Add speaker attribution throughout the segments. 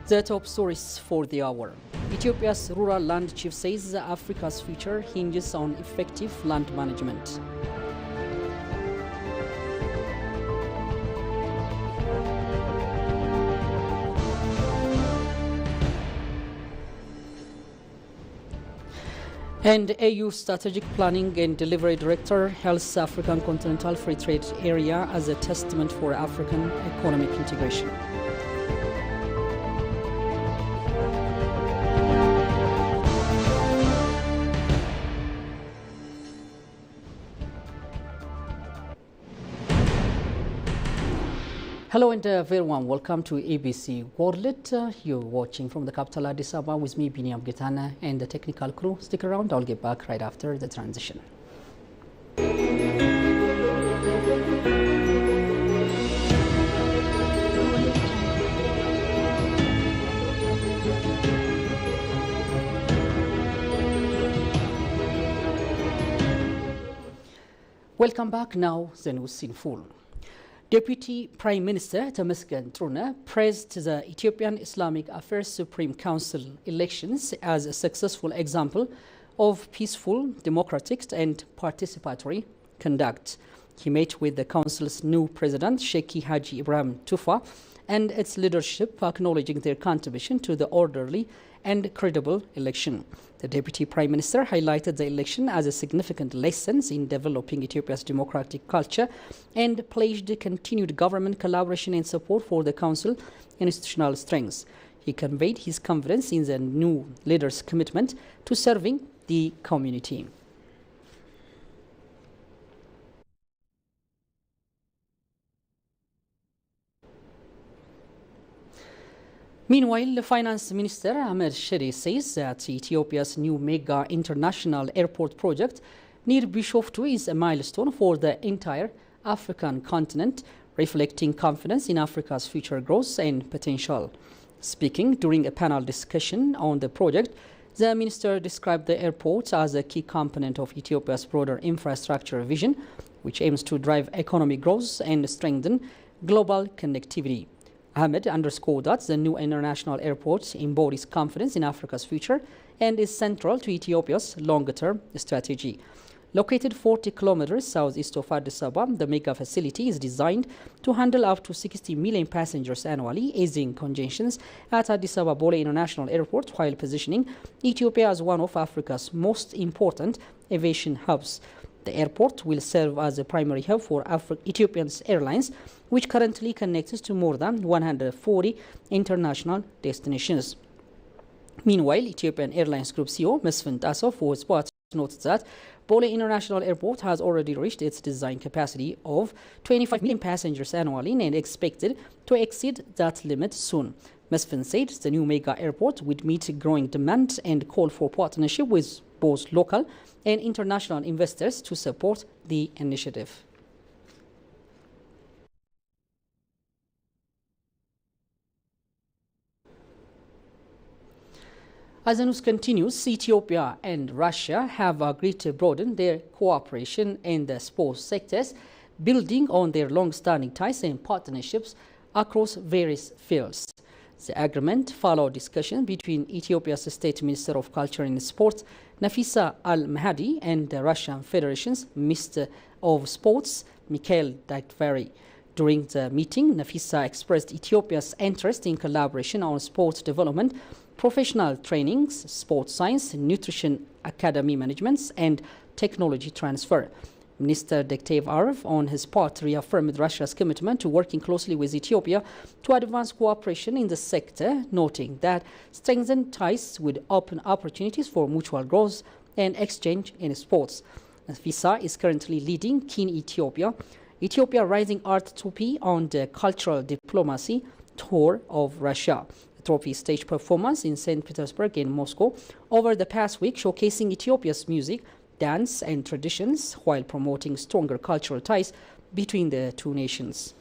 Speaker 1: The top stories for the hour. Ethiopia's rural land chief says Africa's future hinges on effective land management. And AU Strategic Planning and Delivery Director hails African Continental Free Trade Area as a testament for African economic integration. Hello and very warm welcome to ABC Worldlet. You're watching from the capital Addis Ababa with me, Biniam Getana, and the technical crew. Stick around, I'll get back right after the transition. Welcome back. Now the news in full. Deputy Prime Minister Temesgen Trune praised the Ethiopian Islamic Affairs Supreme Council elections as a successful example of peaceful, democratic and participatory conduct. He met with the council's new president, Sheikh Haji Ibrahim Tufa, and its leadership, acknowledging their contribution to the orderly and credible election. The Deputy Prime Minister highlighted the election as a significant lesson in developing Ethiopia's democratic culture and pledged continued government collaboration and support for the Council institutional strengths. He conveyed his confidence in the new leader's commitment to serving the community. Meanwhile, the Finance Minister Ahmed Shide says that Ethiopia's new mega international airport project near Bishoftu is a milestone for the entire African continent, reflecting confidence in Africa's future growth and potential. Speaking during a panel discussion on the project, the minister described the airport as a key component of Ethiopia's broader infrastructure vision, which aims to drive economic growth and strengthen global connectivity. Ahmed underscored that the new international airport embodies confidence in Africa's future and is central to Ethiopia's longer-term strategy. Located 40 kilometers southeast of Addis Ababa, the mega facility is designed to handle up to 60 million passengers annually, easing congestions at Addis Ababa Bole International Airport while positioning Ethiopia as one of Africa's most important aviation hubs. The airport will serve as a primary hub for Ethiopian Airlines, which currently connects to more than 140 international destinations. Meanwhile, Ethiopian Airlines Group CEO Mesfin Tassof for Sports noted that Bole International Airport has already reached its design capacity of 25 million passengers annually and expected to exceed that limit soon. Mesfin said the new mega airport would meet growing demand and call for partnership with both local and international investors to support the initiative. As the news continues, Ethiopia and Russia have agreed to broaden their cooperation in the sports sectors, building on their long-standing ties and partnerships across various fields. The agreement followed discussion between Ethiopia's State Minister of Culture and Sport, Nafisa Al-Mahdi, and the Russian Federation's Minister of Sports, Mikhail Datvary. During the meeting, Nafisa expressed Ethiopia's interest in collaboration on sports development, professional trainings, sports science, nutrition academy management, and technology transfer. Minister Dektev Arif, on his part, reaffirmed Russia's commitment to working closely with Ethiopia to advance cooperation in the sector, noting that strengthened ties would open opportunities for mutual growth and exchange in sports. Nafisa is currently leading Keen Ethiopia Rising Art Trophy on the Cultural Diplomacy Tour of Russia. The trophy stage performance in St. Petersburg and Moscow over the past week, showcasing Ethiopia's music, dance and traditions while promoting stronger cultural ties between the two nations.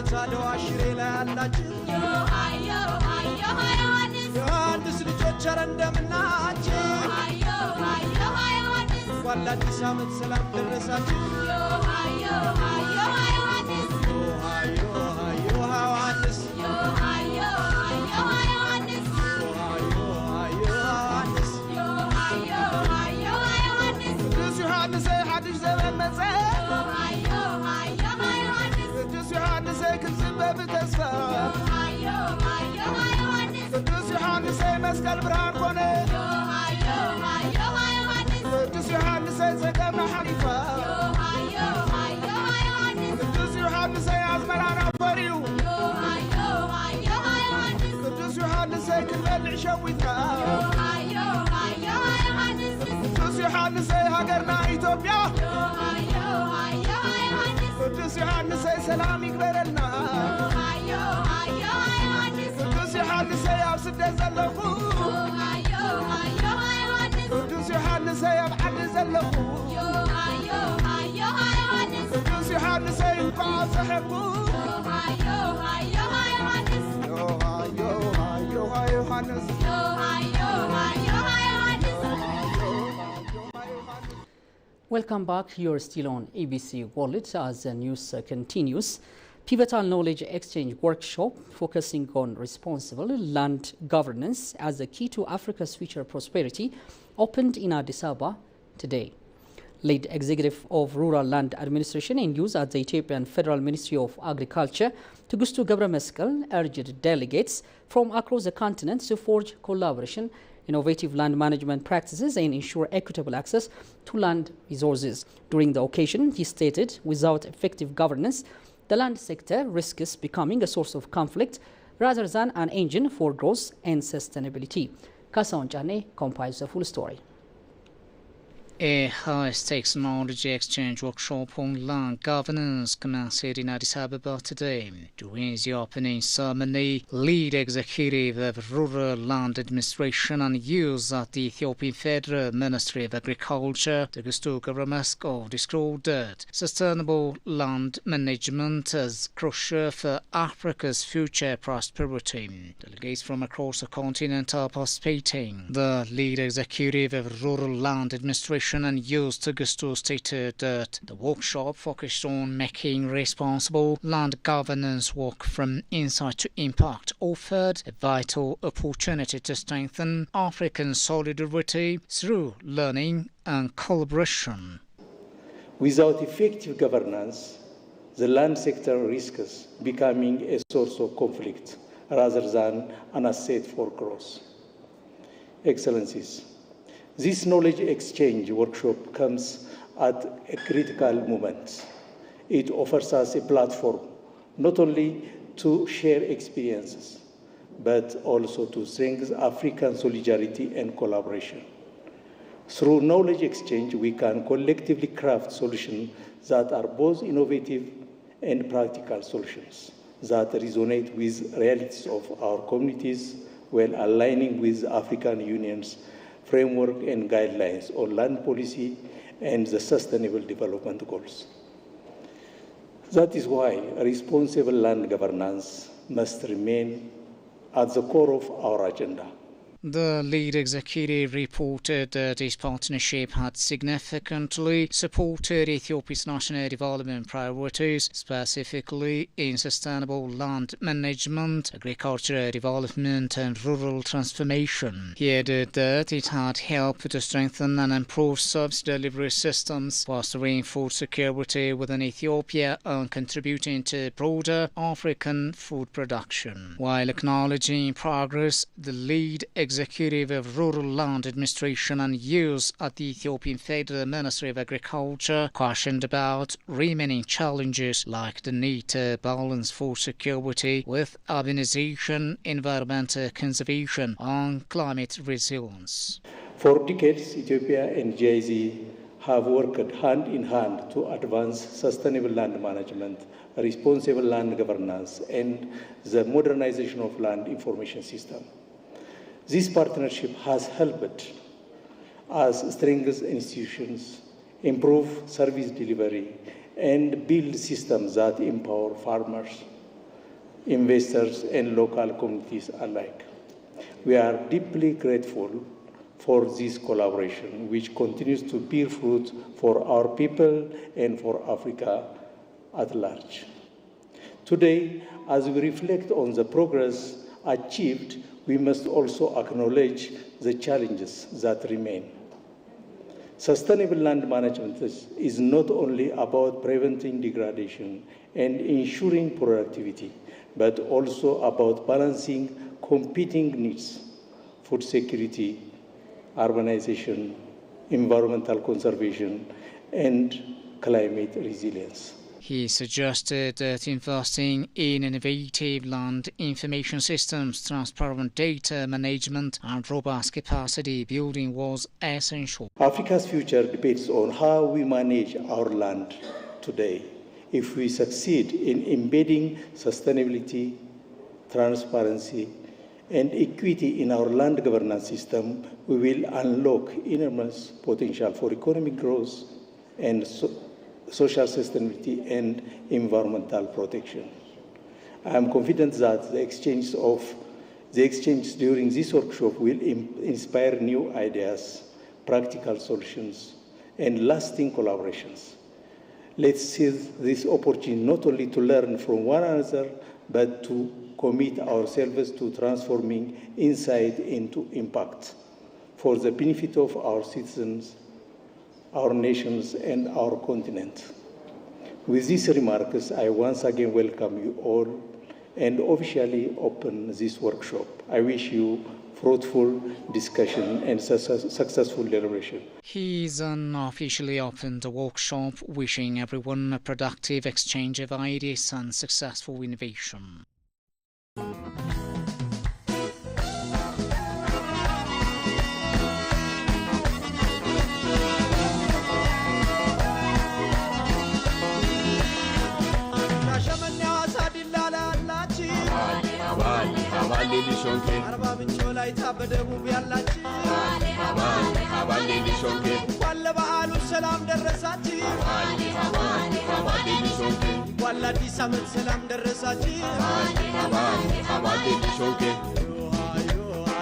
Speaker 2: ታዲያ አሽሬ ላይ አላችሁ ዮሐንስ ልጆች ኧረ እንደምናችሁ እንኳን ለአዲስ ዓመት ሰላም ደረሳችሁ مسكال بران كونه قدوس يوحنس زكما حليفة قدوس يوحنس أزمرانا فريو قدوس يوحنس كل العشويتها قدوس يوحنس هاجرنا إثيوبيا قدوس يوحنس سلام يقبلنا قدوس يوحنس يابسد زلخو قدوس يوحنس يبعد زلخو قدوس يوحنس ينقع صحبو يوحنس
Speaker 1: Welcome back. You're still on ABC World as the news continues. Pivotal Knowledge Exchange Workshop focusing on responsible land governance as the key to Africa's future prosperity opened in Addis Ababa today. Lead Executive of Rural Land Administration and Use at the Ethiopian Federal Ministry of Agriculture, Tugustu Gebrameskel, urged delegates from across the continent to forge collaboration, innovative land management practices and ensure equitable access to land resources. During the occasion, he stated, without effective governance, the land sector risks becoming a source of conflict rather than an engine for growth and sustainability. Kasaon Chane compiles the full story.
Speaker 3: A high-stakes knowledge exchange workshop on land governance commenced in Addis Ababa today. During the opening ceremony, lead executive of Rural Land Administration and Use at the Ethiopian Federal Ministry of Agriculture, Tugustu Gebrameskel, described that sustainable land management as crucial for Africa's future prosperity. Delegates from across the continent are participating. The lead executive of Rural Land Administration and Use Tugustu stated that the workshop focused on making responsible land governance work from insight to impact, offered a vital opportunity to strengthen African solidarity through learning and collaboration.
Speaker 4: Without effective governance, the land sector risks becoming a source of conflict rather than an asset for growth. Excellencies, this knowledge exchange workshop comes at a critical moment. It offers us a platform not only to share experiences, but also to strengthen African solidarity and collaboration. Through knowledge exchange, we can collectively craft solutions that are both innovative and practical solutions that resonate with realities of our communities while aligning with African Union's framework and guidelines on land policy and the sustainable development goals. That is why responsible land governance must remain at the core of our agenda.
Speaker 3: The lead executive reported that this partnership had significantly supported Ethiopia's national development priorities, specifically in sustainable land management, agricultural development and rural transformation. He added that it had helped to strengthen and improve service delivery systems, fostering food security within Ethiopia and contributing to broader African food production. While acknowledging progress, the lead executive of Rural Land Administration and Use at the Ethiopian Federal Ministry of Agriculture cautioned about remaining challenges like the need to balance food security with urbanization, environmental conservation, and climate resilience.
Speaker 4: For decades, Ethiopia and GIZ have worked hand in hand to advance sustainable land management, responsible land governance, and the modernization of land information system. This partnership has helped us strengthen institutions, improve service delivery, and build systems that empower farmers, investors, and local communities alike. We are deeply grateful for this collaboration, which continues to bear fruit for our people and for Africa at large. Today, as we reflect on the progress achieved, we must also acknowledge the challenges that remain. Sustainable land management is not only about preventing degradation and ensuring productivity, but also about balancing competing needs: food security, urbanization, environmental conservation, and climate resilience.
Speaker 3: He suggested that investing in innovative land information systems, transparent data management, and robust capacity building was essential.
Speaker 4: Africa's future depends on how we manage our land today. If we succeed in embedding sustainability, transparency, and equity in our land governance system, we will unlock enormous potential for economic growth and social sustainability and environmental protection. I am confident that the exchange during this workshop will inspire new ideas, practical solutions, and lasting collaborations. Let's seize this opportunity not only to learn from one another, but to commit ourselves to transforming insight into impact for the benefit of our citizens, our nations, and our continent. With these remarks, I once again welcome you all and officially open this workshop. I wish you fruitful discussion and successful deliberation.
Speaker 3: He then officially opened the workshop, wishing everyone a productive exchange of ideas and successful innovation.
Speaker 2: Arba mincho ላይ ታበደቡብ ያላችሁ ወለባ አሉ ሰላም ደረሳችሁ ወላዲስ አመት ሰላም ደረሳችሁ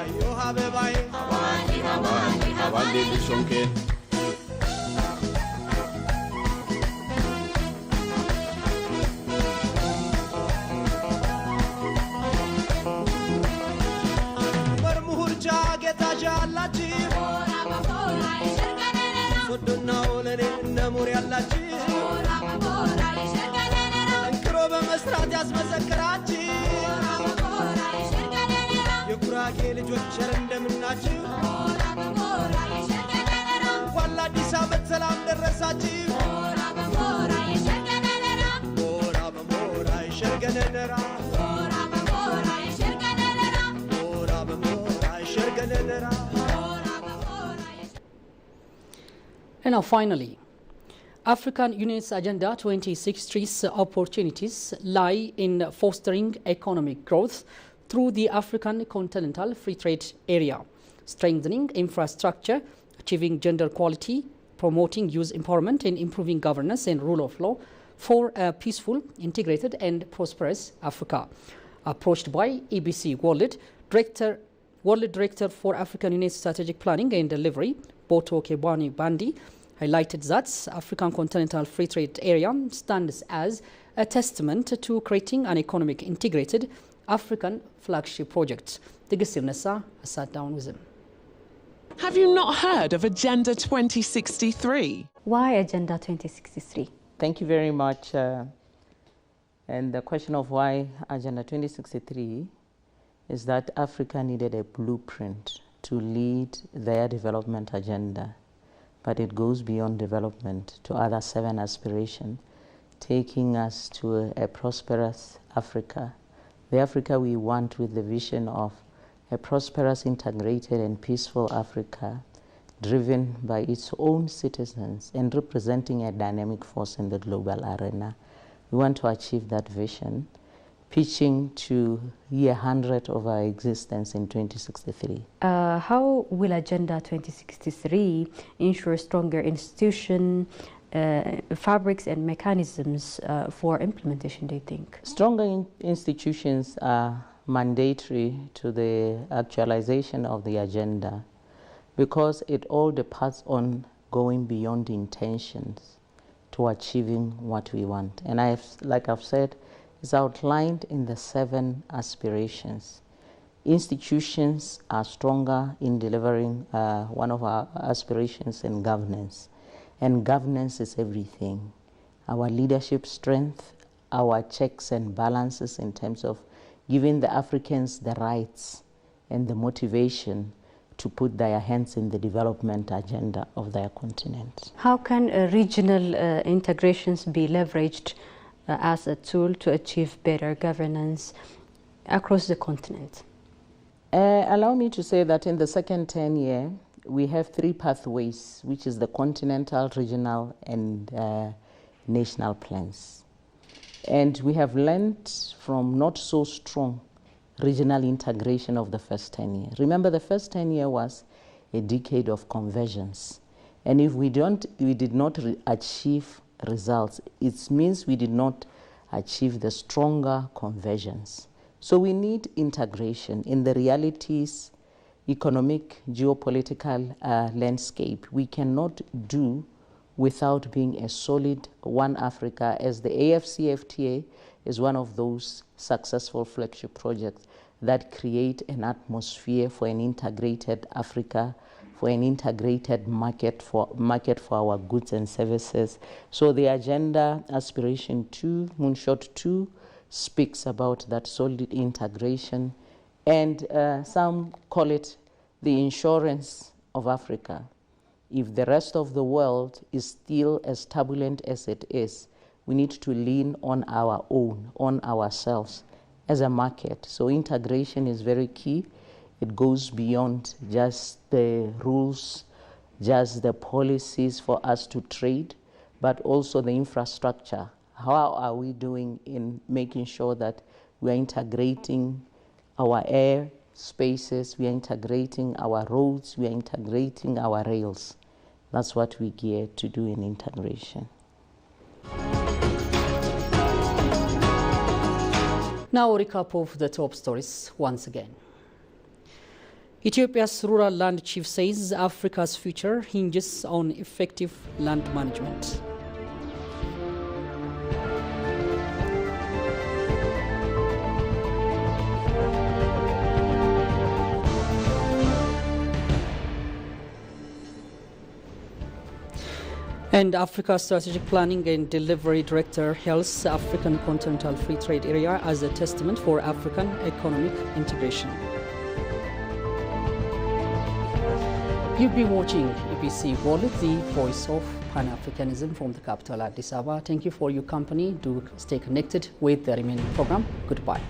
Speaker 2: አዮ አበባዬ ሶዶናው ለኔ ነሙር ያላችሁ እንክሮ በመስራት ያስመሰክራችሁ የጉራጌ ልጆች እንደምናችሁ ወላዲስ አመት ሰላም ደረሳችሁ ሞራ በሞራ ይሸርገነራ ሞራ በሞራ ይሸርገነራ.
Speaker 1: And now finally, African Union's Agenda 2063's opportunities lie in fostering economic growth through the African Continental Free Trade Area, strengthening infrastructure, achieving gender equality, promoting youth empowerment, and improving governance and rule of law for a peaceful, integrated, and prosperous Africa. Approached by EBC World Director for African Union's Strategic Planning and Delivery, Boto Kebwani Bandi, highlighted that African Continental Free Trade Area stands as a testament to creating an economic integrated African flagship project. Digissim Nessa sat down with him.
Speaker 5: Have you not heard of Agenda 2063?
Speaker 6: Why Agenda 2063?
Speaker 7: Thank you very much. And the question of why Agenda 2063 is that Africa needed a blueprint to lead their development agenda. But it goes beyond development to other 7 aspirations, taking us to a prosperous Africa. The Africa we want with the vision of a prosperous, integrated and peaceful Africa, driven by its own citizens and representing a dynamic force in the global arena. We want to achieve that vision, pitching to year 100 of our existence in 2063.
Speaker 6: How will Agenda 2063 ensure stronger institution, fabrics and mechanisms for implementation, do you think?
Speaker 7: Stronger institutions are mandatory to the actualization of the agenda because it all depends on going beyond intentions to achieving what we want. And like I've said, it's outlined in the 7 aspirations. Institutions are stronger in delivering one of our aspirations in governance. And governance is everything. Our leadership strength, our checks and balances in terms of giving the Africans the rights and the motivation to put their hands in the development agenda of their continent.
Speaker 6: How can regional integrations be leveraged as a tool to achieve better governance across the continent?
Speaker 7: Allow me to say that in the second 10-year, we have 3 pathways, which is the continental, regional, and national plans. And we have learned from not so strong regional integration of the first 10 years. Remember, the first 10 years was a decade of convergence. And if we did not achieve results, it means we did not achieve the stronger convergence. So we need integration in the realities, economic, geopolitical landscape. We cannot do without being a solid one Africa, as the AFCFTA is one of those successful flagship projects that create an atmosphere for an integrated Africa, for an integrated market for our goods and services. So the agenda aspiration 2, Moonshot 2, speaks about that solid integration, and some call it the insurance of Africa. If the rest of the world is still as turbulent as it is, we need to lean on our own, on ourselves as a market. So integration is very key. It goes beyond just the rules, just the policies for us to trade, but also the infrastructure. How are we doing in making sure that we are integrating our air spaces, we are integrating our roads, we are integrating our rails? That's what we gear to do in integration.
Speaker 1: Now a recap of the top stories once again. Ethiopia's rural land chief says Africa's future hinges on effective land management. And Africa Strategic Planning and Delivery Director hails African Continental Free Trade Area as a testament for African economic integration. You've been watching EPC World, the voice of Pan-Africanism from the capital Addis Ababa. Thank you for your company. Do stay connected with the remaining program. Goodbye.